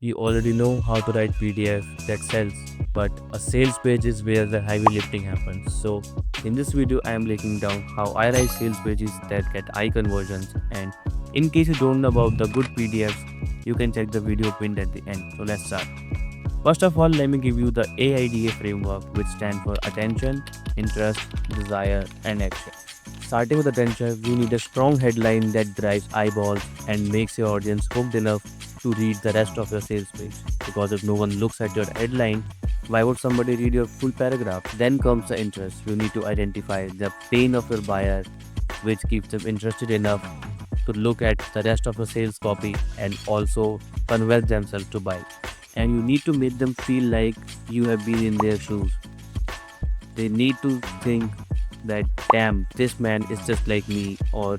You already know how to write PDF that sells, but a sales page is where the heavy lifting happens. So, in this video, I am breaking down how I write sales pages that get high conversions. And in case you don't know about the good PDFs, you can check the video pinned at the end. So, let's start. First of all, let me give you the AIDA framework, which stands for attention, interest, desire, and action. Starting with attention, you need a strong headline that drives eyeballs and makes your audience hooked enough to read the rest of your sales page. Because if no one looks at your headline, why would somebody read your full paragraph? Then comes the interest. You need to identify the pain of your buyer, which keeps them interested enough to look at the rest of your sales copy and also convince themselves to buy. And you need to make them feel like you have been in their shoes. They need to think that, damn, this man is just like me, or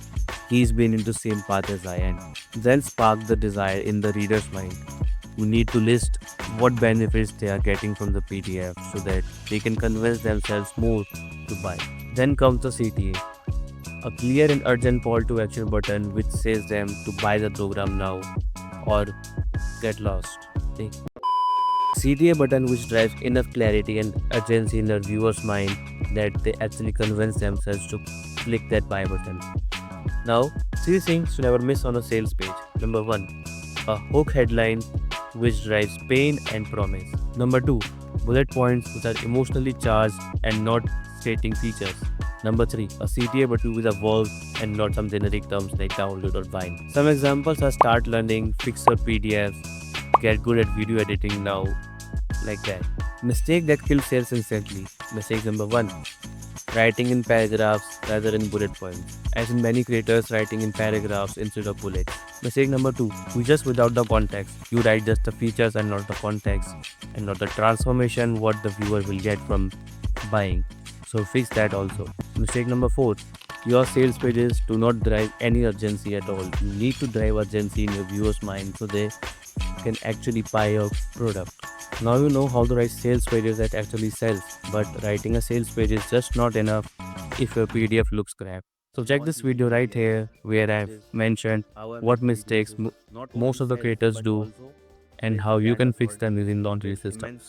he's been in the same path as I am. Then spark the desire in the reader's mind. You need to list what benefits they are getting from the PDF so that they can convince themselves more to buy. Then comes the CTA, a clear and urgent call to action button which says them to buy the program now or get lost. Okay? CTA button which drives enough clarity and urgency in the viewer's mind that they actually convince themselves to click that buy button. Now, three things to never miss on a sales page. Number 1, a hook headline which drives pain and promise. Number 2, bullet points which are emotionally charged and not stating features. Number 3, a CTA button with a verb and not some generic terms like download or bind. Some examples are start learning, fix your PDFs, get good at video editing now, like that. Mistake that kills sales instantly. Mistake number 1, writing in paragraphs rather than bullet points. As in many creators writing in paragraphs instead of bullets. Mistake number 2, you just without the context. You write just the features and not the context and not the transformation what the viewer will get from buying. So fix that also. Mistake number 4, your sales pages do not drive any urgency at all. You need to drive urgency in your viewers' mind so they can actually buy your product. Now you know how to write sales pages that actually sells, but writing a sales page is just not enough if your PDF looks crap. So check this video right here where I've mentioned what mistakes most of the creators do and how you can fix them using laundry system.